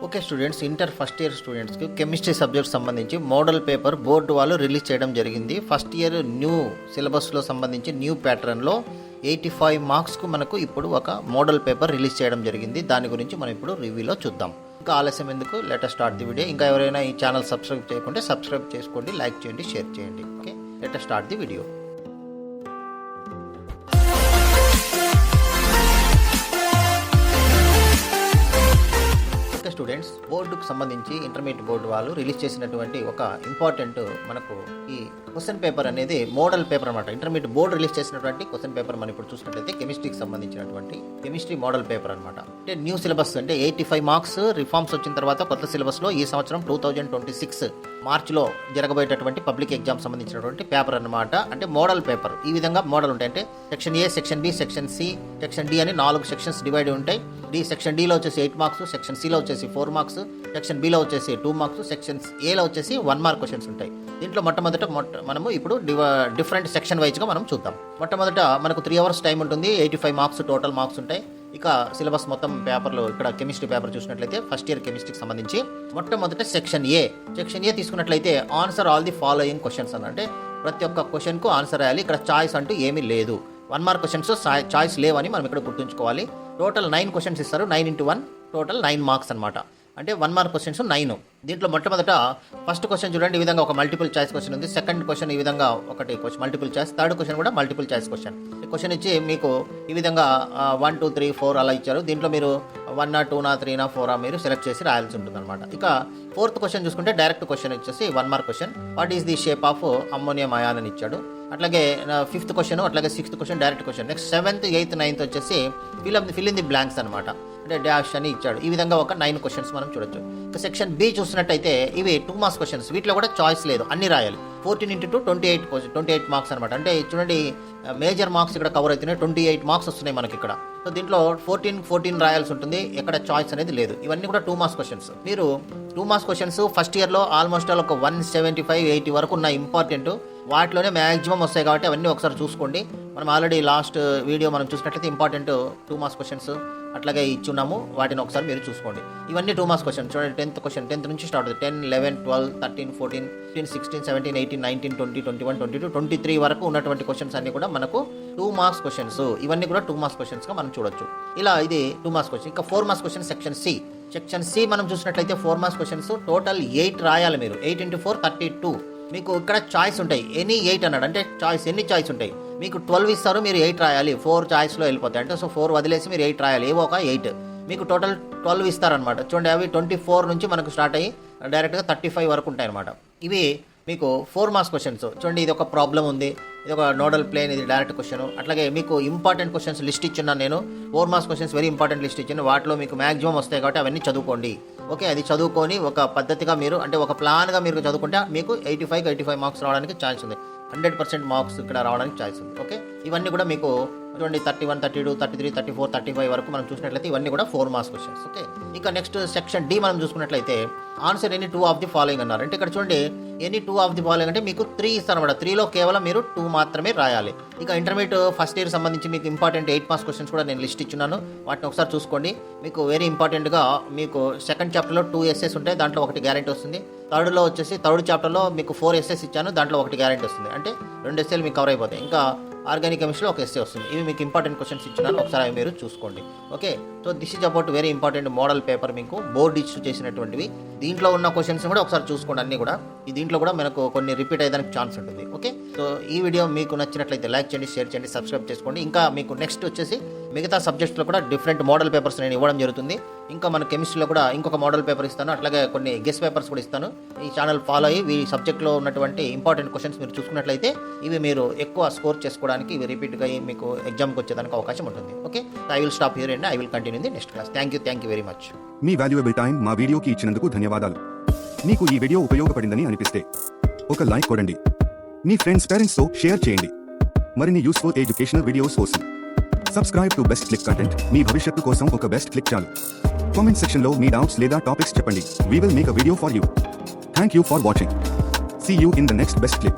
Okay students, inter first year స్టూడెంట్స్కి chemistry subject సంబంధించి model paper board వాళ్ళు release చేయడం జరిగింది. ఫస్ట్ ఇయర్ న్యూ సిలబస్లో సంబంధించి న్యూ ప్యాటర్న్లో 85 మార్క్స్కు మనకు ఇప్పుడు ఒక మోడల్ పేపర్ రిలీజ్ చేయడం జరిగింది. దాని గురించి మనం ఇప్పుడు రివ్యూలో చూద్దాం. ఇంకా ఆలస్యం ఎందుకు, let us start the video. ఇంకా ఎవరైనా ఈ ఛానల్ సబ్స్క్రైబ్ చేయకుంటే సబ్స్క్రైబ్ చేసుకోండి, లైక్ చేయండి, షేర్ చేయండి. Okay, let us start the video. Students, బోర్డుకు సంబంధించి ఇంటర్మీడియట్ బోర్డు వాళ్ళు రిలీజ్ చేసినటువంటి ఒక ఇంపార్టెంట్ మనకు ఈ క్వశ్చన్ పేపర్ అనేది మోడల్ పేపర్ అనమాట. ఇంటర్మీడియట్ బోర్డు రిలీజ్ చేసినటువంటి క్వశ్చన్ పేపర్ మనం ఇప్పుడు చూసినట్లయితే కెమిస్ట్రీకి సంబంధించినటువంటి కెమిస్ట్రీ మోడల్ పేపర్ అనమాట. అంటే న్యూ సిలబస్ అంటే 85 మార్క్స్ రిఫార్మ్స్ వచ్చిన తర్వాత కొత్త సిలబస్లో ఈ సంవత్సరం 2026 మార్చిలో జరగబోయేటటువంటి పబ్లిక్ ఎగ్జామ్ సంబంధించినటువంటి పేపర్ అనమాట. అంటే మోడల్ పేపర్ ఈ విధంగా మోడల్ ఉంటాయి. అంటే section A, section B, section C, section D అని 4 సెక్షన్స్ డివైడ్ ఉంటాయి. సెక్షన్ డిలో వచ్చేసి 8 మార్క్స్, సెక్షన్ సిలో వచ్చేసి 4 మార్క్స్, సెక్షన్ బిలో వచ్చేసి 2 మార్క్స్, సెక్షన్ ఏలో వచ్చేసి 1 మార్క్ క్వశ్చన్స్ ఉంటాయి. దీంట్లో మొట్టమొదట మనము ఇప్పుడు డిఫరెంట్ సెక్షన్ వైజ్గా మనం చూద్దాం. మొట్టమొదట మనకు 3 hours టైం ఉంటుంది. 85 మార్క్స్ టోటల్ మార్క్స్ ఉంటాయి. ఇక సిలబస్ మొత్తం పేపర్లో ఇక్కడ కెమిస్ట్రీ పేపర్ చూసినట్లయితే ఫస్ట్ ఇయర్ కెమిస్ట్రీకి సంబంధించి మొట్టమొదట సెక్షన్ ఏ తీసుకున్నట్లయితే answer all the following questions అని, అంటే ప్రతి ఒక్క క్వశ్చన్కు ఆన్సర్ రాయాలి. ఇక్కడ చాయిస్ అంటూ ఏమీ లేదు. 1 మార్క్ క్వశ్చన్స్ చాయిస్ లేవని మనం ఇక్కడ గుర్తుంచుకోవాలి. టోటల్ 9 క్వశ్చన్స్ ఇస్తారు. 9 into 1 టోటల్ 9 మార్క్స్ అనమాట. అంటే 1 మార్క్ క్వశ్చన్స్ 9. దీంట్లో మొట్టమొదట ఫస్ట్ క్వశ్చన్ చూడండి, ఈ విధంగా ఒక మల్టిపుల్ చాయిస్ క్వశ్చన్ ఉంది. సెకండ్ క్వశ్చన్ ఈ విధంగా ఒకటి మల్టిపుల్ చాయిస్. థర్డ్ క్వశ్చన్ కూడా మల్టిపుల్ చాయిస్ క్వశ్చన్. ఈ క్వశ్చన్ ఇచ్చి మీకు ఈ విధంగా 1, 2, 3, 4 అలా ఇచ్చారు. దీంట్లో మీరు 1, 2, 3, 4 మీరు సెలెక్ట్ చేసి రాయాల్సి ఉంటుంది అనమాట. ఇక ఫోర్త్ క్వశ్చన్ చూసుకుంటే డైరెక్ట్ క్వశ్చన్ వచ్చేసి 1 mark question. What is the shape of ammonium ion అని ఇచ్చాడు. అట్లాగే 5th క్వశ్చన్, అట్లాగే 6th question direct question. Next 7th, 8th, 9th వచ్చేసి ఫిల్ ఇన్ ది బ్లాంక్స్ అనమాట. అంటే డాష్ అని ఇచ్చాడు. ఈ విధంగా ఒక 9 క్వశ్చన్స్ మనం చూడొచ్చు. ఇక సెక్షన్ బి చూసినట్టయితే ఇవి 2 మార్క్స్ క్వశ్చన్స్. వీటిలో కూడా చాయిస్ లేదు, అన్ని రాయాలి. 14 into 2 28 మార్క్స్ అనమాట. అంటే చూడండి, మేజర్ మార్క్స్ ఇక్కడ కవర్ అవుతున్నాయి. 28 మార్క్స్ వస్తున్నాయి మనకి ఇక్కడ. సో దీంట్లో 14 రాయాల్సి ఉంటుంది. ఎక్కడ చాయిస్ అనేది లేదు. ఇవన్నీ కూడా 2 మార్క్స్ క్వశ్చన్స్. మీరు 2 మార్క్స్ క్వశ్చన్స్ ఫస్ట్ ఇయర్లో ఆల్మోస్ట్ ఒక 175-80 వరకు ఉన్న ఇంపార్టెంట్ వాటిలోనే మ్యాక్సిమం వస్తాయి. కాబట్టి అవన్నీ ఒకసారి చూసుకోండి. మనం ఆల్రెడీ లాస్ట్ వీడియో మనం చూసినట్లయితే ఇంపార్టెంట్ 2 మార్క్స్ క్వశ్చన్స్ అట్లాగే ఇచ్చున్నాము. వాటిని ఒకసారి మీరు చూసుకోండి. ఇవన్నీ 2 మార్క్స్ క్వశ్చన్. చూడండి, 10th క్వశ్చన్ 10th నుంచి స్టార్ట్ అవుతుంది. 10, 11, 12, 13, 14, 15, 16, 17, 18, 19, 20, 21, 22, 23 వరకు ఉన్నటువంటి క్వశ్చన్స్ అన్ని కూడా మనకు 2 మార్క్స్ క్వశ్చన్స్. ఇవన్నీ కూడా 2 మార్క్స్ క్వశ్చన్స్గా మనం చూడొచ్చు. ఇలా ఇది 2 మార్క్స్ క్వశ్చన్. ఇంకా 4 మార్క్స్ క్వశ్చన్ సెక్షన్ సి మనం చూసినట్లయితే 4 మార్క్స్ క్వశ్చన్స్ టోటల్ 8 రాయాలి మీరు. 8 into 4 32. మీకు ఇక్కడ చాయిస్ ఉంటాయి. ఎనీ 8 అన్నాడు. అంటే చాయిస్ ఎన్ని చాయిస్ ఉంటాయి. మీకు 12 ఇస్తారు, మీరు 8 రాయాలి. 4 చాయిస్లో వెళ్ళిపోతాయి. అంటే సో 4 వదిలేసి మీరు 8 రాయాలి. ఏవో ఒక 8. మీకు టోటల్ 12 ఇస్తారనమాట. చూడండి, అవి 24 నుంచి మనకు స్టార్ట్ అయ్యి డైరెక్ట్గా 35 వరకు ఉంటాయి అనమాట. ఇవి మీకు 4 మార్క్స్ క్వశ్చన్స్. చూడండి, ఇది ఒక ప్రాబ్లం ఉంది, ఇది ఒక నోడల్ ప్లేన్, ఇది డైరెక్ట్ క్వశ్చన్. అట్లాగే మీకు ఇంపార్టెంట్ క్వశ్చన్స్ లిస్ట్ ఇచ్చున్నాను నేను. 4 marks questions very important list ఇచ్చాను. వాటిలో మీకు మ్యాక్సిమం వస్తాయి కాబట్టి అవన్నీ చదువుకోండి. ఓకే, అది చదువుకొని ఒక పద్ధతిగా మీరు అంటే ఒక ప్లాన్గా మీరు చదువుకుంటే మీకు 85 మార్క్స్ రావడానికి ఛాన్స్ ఉంది. 100% మార్క్స్ ఇక్కడ రావడానికి ఛాన్స్ ఉంది. ఓకే, ఇవన్నీ కూడా మీకు చూడండి 31, 32, 33, 34, 35 వరకు మనం చూసినట్లయితే ఇవన్నీ కూడా 4 మార్క్స్ క్వశ్చన్స్. ఓకే, ఇక నెక్స్ట్ సెక్షన్ డి మనం చూసుకున్నట్లయితే answer any 2 of the following అన్నారు. అంటే ఇక్కడ చూడండి, ఎనీ 2 ఆఫ్ ది ఫాలోయింగ్ అంటే మీకు 3 ఇస్తారు అనమాట. 3లో కేవలం మీరు 2 మాత్రమే రాయాలి. ఇక ఇంటర్మీడియట్ ఫస్ట్ ఇయర్ సంబంధించి మీకు ఇంపార్టెంట్ 8 మార్క్స్ క్వశ్చన్స్ కూడా నేను లిస్ట్ ఇచ్చున్నాను. వాటిని ఒకసారి చూసుకోండి. మీకు వెరీ ఇంపార్టెంట్గా మీకు సెకండ్ చాప్టర్లో 2 essays ఉంటాయి. దాంట్లో ఒకటి గ్యారెంటీ వస్తుంది. థర్డ్లో వచ్చేసి థర్డ్ చాప్టర్లో మీకు 4 essays ఇచ్చాను. దాంట్లో ఒకటి గ్యారెంటీ వస్తుంది. అంటే 2 essays మీకు కవర్ అయిపోతాయి. ఇంకా ఆర్గానిక్ కెమిస్ట్రీలో ఒక essay వస్తుంది. ఇవి మీకు ఇంపార్టెంట్ క్వశ్చన్స్ ఇచ్చినాను, ఒకసారి అవి మీరు చూసుకోండి. Okay, so this is about very important model paper. మీకు బోర్డు ఇష్యూ చేసినటువంటివి దీంట్లో ఉన్న క్వశ్చన్స్ కూడా ఒకసారి చూసుకోండి. అన్నీ కూడా ఈ దీంట్లో కూడా మనకు కొన్ని రిపీట్ అయ్యేదానికి ఛాన్స్ ఉంటుంది. ఓకే, సో ఈ వీడియో మీకు నచ్చినట్లయితే లైక్ చేయండి, షేర్ చేయండి, సబ్స్క్రైబ్ చేసుకోండి. ఇంకా మీకు నెక్స్ట్ వచ్చేసి మిగతా సబ్జెక్ట్స్లో కూడా డిఫరెంట్ మోడల్ పేపర్స్ నేను ఇవ్వడం జరుగుతుంది. ఇంకా మన కెమిస్ట్రీలో కూడా ఇంకొక మోడల్ పేపర్ ఇస్తాను. అట్లాగే కొన్ని గెస్ట్ పేపర్స్ కూడా ఇస్తాను. ఈ ఛానల్ ఫాలో అయ్యి ఈ సబ్జెక్ట్లో ఉన్నటువంటి ఇంపార్టెంట్ క్వశ్చన్స్ మీరు చూసుకున్నట్లయితే ఇవి మీరు ఎక్కువ స్కోర్ చేసుకోవడానికి ఇవి రిపీట్గా మీకు ఎగ్జామ్కి వచ్చేదానికి అవకాశం ఉంటుంది. Okay, I will stop here and I will continue the next class. Thank you very much. Me valuable time మా వీడియోకి ఇచ్చినందుకు ధన్యవాదాలు. మీకు ఈ వీడియో ఉపయోగపడిందని అనిపిస్తే ఒక లైక్ కొడండి. మీ ఫ్రెండ్స్, పేరెంట్స్తో షేర్ చేయండి. మరిన్ని యూస్ఫుల్ ఎడ్యుకేషనల్ వీడియోస్ కోసం subscribe to best click content. మీ భవిష్యత్తు కోసం ఒక బెస్ట్ క్లిక్ చాలు. కామెంట్ సెక్షన్లో మీ డౌట్స్ లేదా టాపిక్స్ చెప్పండి. We will make a video for you. Thank you for watching. See you in the next best click.